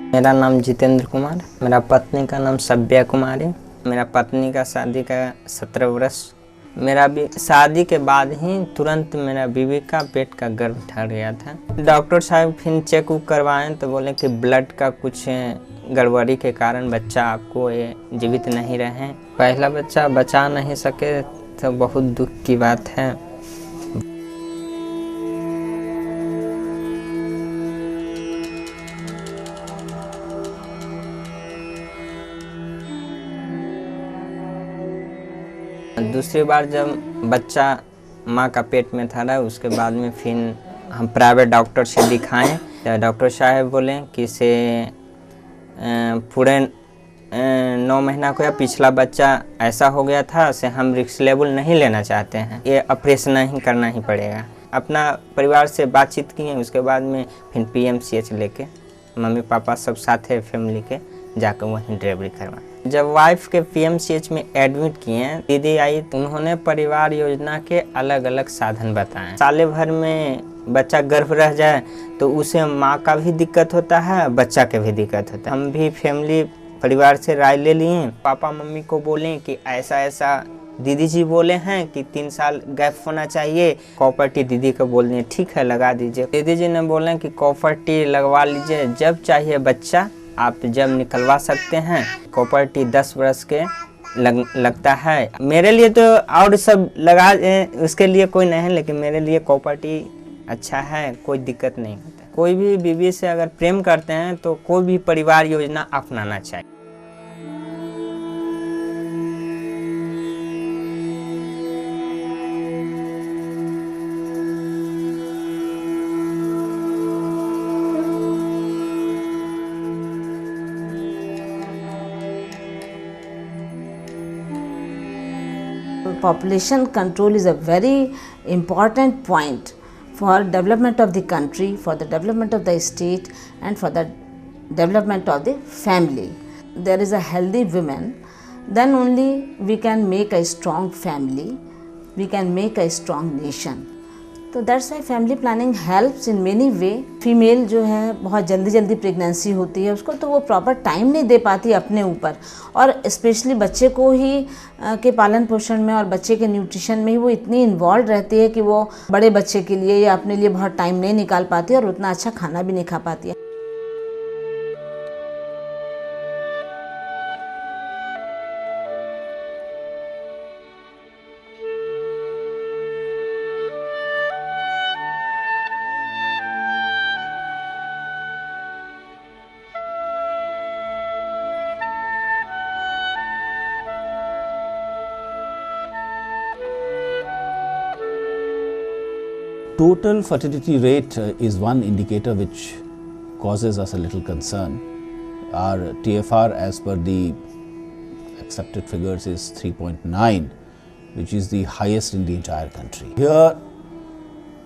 मेरा नाम जितेंद्र कुमार, मेरा पत्नी का नाम सव्या कुमारी। मेरा पत्नी का शादी का 17 वर्ष। मेरा भी शादी के बाद ही तुरंत मेरा बीवी का पेट का गर्भ ठहर गया था। डॉक्टर साहब फिर चेक उक करवाएं तो बोले कि ब्लड का कुछ गड़बड़ी के कारण बच्चा आपको ये जीवित नहीं रहे। पहला बच्चा बचा नहीं सके तो बहुत दुख की बात है। दूसरी बार जब बच्चा माँ का पेट में था उसके बाद में फिर हम प्राइवेट डॉक्टर से दिखाएं तो डॉक्टर साहब बोले कि इसे पूरे 9 महीना को या पिछला बच्चा ऐसा हो गया था से हम रिस्क लेवल नहीं लेना चाहते हैं, ये ऑपरेशन ही करना ही पड़ेगा। अपना परिवार से बातचीत किए, उसके बाद में फिर PMCH लेके मम्मी पापा सब साथ है फैमिली के जाकर वहीं डिलीवरी करवा। जब वाइफ के PMCH में एडमिट किए, दीदी आई तो उन्होंने परिवार योजना के अलग अलग साधन बताए। साल भर में बच्चा गर्भ रह जाए तो उसे माँ का भी दिक्कत होता है, बच्चा के भी दिक्कत होता है। हम भी फैमिली परिवार से राय ले लिए, पापा मम्मी को बोले कि ऐसा ऐसा दीदी जी बोले हैं कि 3 साल गैप होना चाहिए। कॉपर टी दीदी को बोल दिए ठीक है लगा दीजिए। दीदी जी ने बोले कि कॉपर टी लगवा लीजिए, जब चाहिए बच्चा आप जब निकलवा सकते हैं। कॉपर टी 10 वर्ष के लगता है। मेरे लिए तो और सब लगा उसके लिए कोई नहीं है, लेकिन मेरे लिए कॉपर टी अच्छा है, कोई दिक्कत नहीं होता। कोई भी बीवी से अगर प्रेम करते हैं तो कोई भी परिवार योजना अपनाना चाहिए। Population control is a very important point for development of the country, for the development of the state and for the development of the family. There is a healthy woman, then only we can make a strong family, we can make a strong nation. तो that's why family planning helps in many way. Female जो है बहुत जल्दी जल्दी pregnancy होती है उसको, तो वो प्रॉपर टाइम नहीं दे पाती अपने ऊपर, और स्पेशली बच्चे को ही के पालन पोषण में और बच्चे के न्यूट्रिशन में ही वो इतनी इन्वॉल्व रहती है कि वो बड़े बच्चे के लिए या अपने लिए बहुत टाइम नहीं निकाल पाती और उतना अच्छा खाना भी नहीं खा पाती है। Total fertility rate is one indicator which causes us a little concern. Our TFR as per the accepted figures is 3.9, which is the highest in the entire country. Here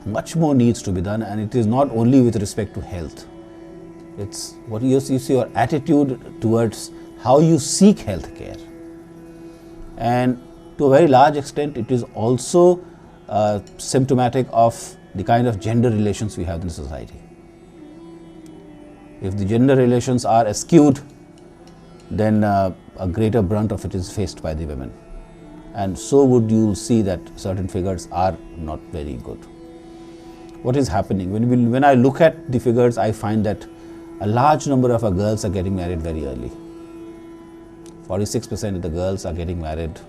much more needs to be done, and it is not only with respect to health. It's what you see your attitude towards how you seek health care, and to a very large extent it is also symptomatic of the kind of gender relations we have in society. If the gender relations are skewed, then a greater brunt of it is faced by the women, and so would you see that certain figures are not very good. What is happening? When I look at the figures, I find that a large number of our girls are getting married very early. 46% of the girls are getting married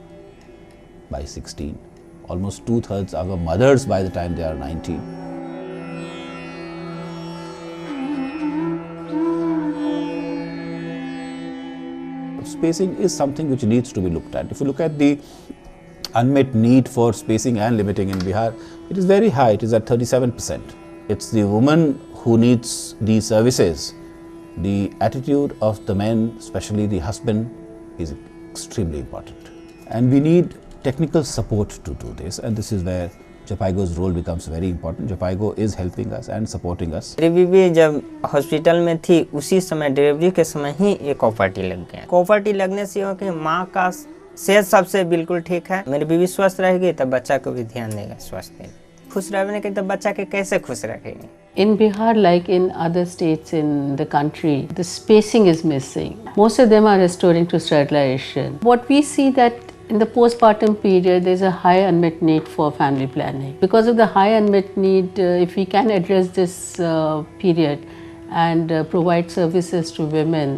by 16. Almost 2/3 are mothers by the time they are 19. Spacing is something which needs to be looked at. If you look at the unmet need for spacing and limiting in Bihar, it is very high. It is at 37%. It's the woman who needs these services. The attitude of the men, especially the husband, is extremely important. And we need technical support to do this, and this is where JAPIGO's role becomes very important. JAPIGO is helping us and supporting us. मेरी बीवी जब hospital में थी उसी समय delivery के समय ही एक कॉपर टी लग गया। कॉपर टी लगने से हो कि माँ का सेहत सबसे बिल्कुल ठीक है। मेरी बीवी स्वस्थ रहेगी तब बच्चा को भी ध्यान देगा स्वस्थ। खुश रहने के तो बच्चा के कैसे खुश रखेंगे? In Bihar, like in other states in the country, the spacing is missing. Most of them are restoring to sterilization. What we see that in the postpartum period, there is a high unmet need for family planning. Because of the high unmet need, if we can address this period and provide services to women,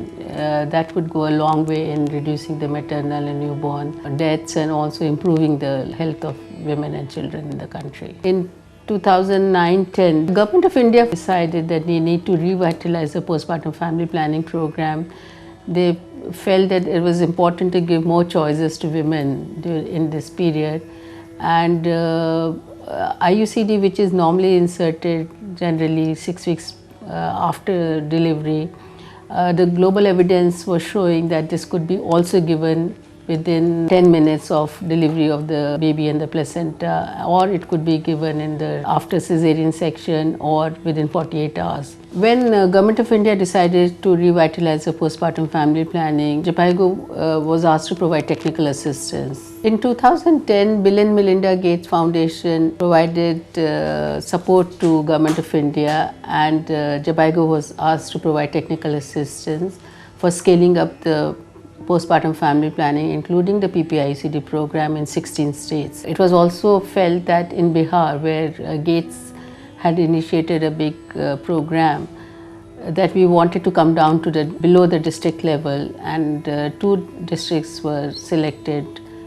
that would go a long way in reducing the maternal and newborn deaths and also improving the health of women and children in the country. In 2009-10, the Government of India decided that we need to revitalize the postpartum family planning program. They felt that it was important to give more choices to women in this period, and IUCD, which is normally inserted generally 6 weeks after delivery, the global evidence was showing that this could be also given within 10 minutes of delivery of the baby and the placenta, or it could be given in the after cesarean section or within 48 hours. When Government of India decided to revitalize the postpartum family planning, Jhpiego was asked to provide technical assistance. In 2010, Bill and Melinda Gates Foundation provided support to Government of India, and Jhpiego was asked to provide technical assistance for scaling up the postpartum family planning, including the PPICD program in 16 states. It was also felt that in Bihar, where Gates had initiated a big program, that we wanted to come down to below the district level, and 2 districts were selected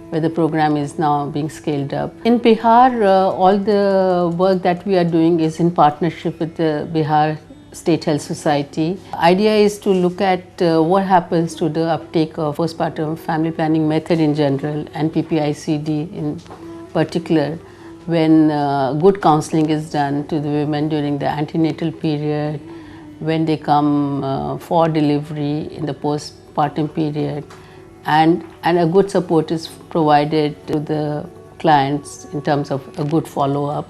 where the program is now being scaled up. In Bihar, all the work that we are doing is in partnership with the Bihar State Health Society. Idea is to look at what happens to the uptake of postpartum family planning method in general and PPICD in particular when good counseling is done to the women during the antenatal period, when they come for delivery in the postpartum period, and a good support is provided to the clients in terms of a good follow-up.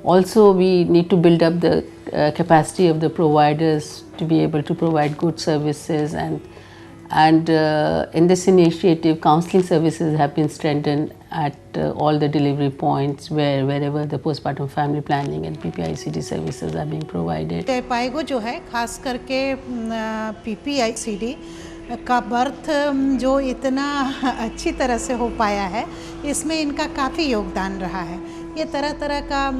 Also, we need to build up the capacity of the providers to be able to provide good services, and in this initiative, counseling services have been strengthened at all the delivery points wherever the postpartum family planning and PPICD services are being provided. Jhpiego जो है खास करके PPICD का birth जो इतना अच्छी तरह से हो पाया है, इसमें इनका काफ़ी योगदान रहा है। ये तरह तरह का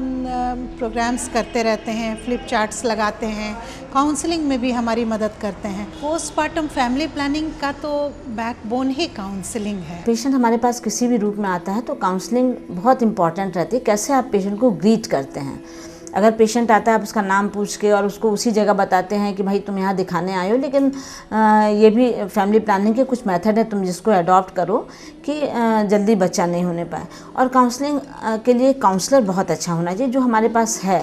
प्रोग्राम्स करते रहते हैं, फ्लिप चार्ट्स लगाते हैं, काउंसलिंग में भी हमारी मदद करते हैं। पोस्टपार्टम फैमिली प्लानिंग का तो बैकबोन ही काउंसलिंग है। पेशेंट हमारे पास किसी भी रूप में आता है तो काउंसलिंग बहुत इंपॉर्टेंट रहती है। कैसे आप पेशेंट को ग्रीट करते हैं। अगर पेशेंट आता है आप उसका नाम पूछ के और उसको उसी जगह बताते हैं कि भाई तुम यहाँ दिखाने आए हो, लेकिन ये भी फैमिली प्लानिंग के कुछ मेथड है तुम जिसको अडॉप्ट करो कि जल्दी बच्चा नहीं होने पाए। और काउंसलिंग के लिए काउंसलर बहुत अच्छा होना चाहिए, जो हमारे पास है,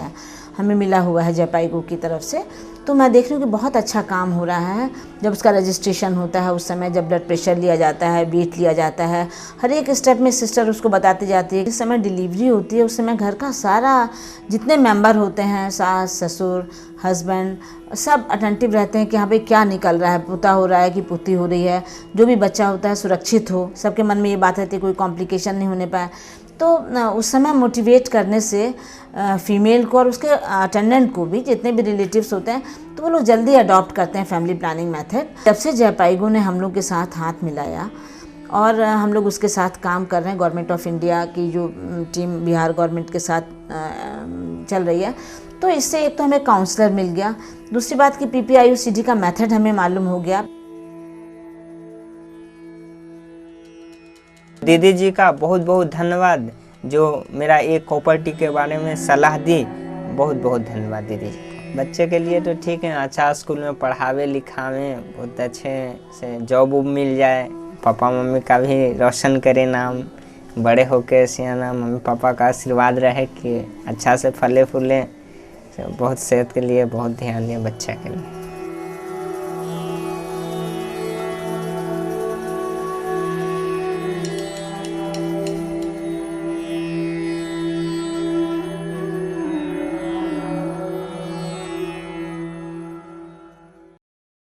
हमें मिला हुआ है जयपाईगो की तरफ से। तो मैं देख रही हूँ कि बहुत अच्छा काम हो रहा है। जब उसका रजिस्ट्रेशन होता है उस समय जब ब्लड प्रेशर लिया जाता है, वेट लिया जाता है, हर एक स्टेप में सिस्टर उसको बताती जाती है। इस समय डिलीवरी होती है उस समय घर का सारा जितने मेंबर होते हैं, सास ससुर हस्बैंड, सब अटेंटिव रहते हैं कि हाँ भाई क्या निकल रहा है, पुता हो रहा है कि पुती हो रही है, जो भी बच्चा होता है सुरक्षित हो। सबके मन में ये बात रहती है कोई कॉम्प्लिकेशन नहीं होने पाए। तो उस समय मोटिवेट करने से फीमेल को और उसके अटेंडेंट को भी, जितने भी रिलेटिव्स होते हैं, तो वो लोग जल्दी अडॉप्ट करते हैं फैमिली प्लानिंग मेथड। जब से जयपाईगो ने हम लोग के साथ हाथ मिलाया और हम लोग उसके साथ काम कर रहे हैं, गवर्नमेंट ऑफ इंडिया की जो टीम बिहार गवर्नमेंट के साथ चल रही है, तो इससे एक तो हमें काउंसलर मिल गया, दूसरी बात कि PPICD का मेथड हमें मालूम हो गया। दीदी जी का बहुत बहुत धन्यवाद, जो मेरा एक प्रॉपर्टी के बारे में सलाह दी। बहुत बहुत धन्यवाद दीदी जी। बच्चे के लिए तो ठीक है, अच्छा स्कूल में पढ़ावे लिखावे, बहुत अच्छे से जॉब उब मिल जाए, पापा मम्मी का भी रोशन करे नाम, बड़े होके सियाना मम्मी पापा का आशीर्वाद रहे कि अच्छा से फले फूले। बहुत सेहत के लिए बहुत ध्यान दिए बच्चे के लिए।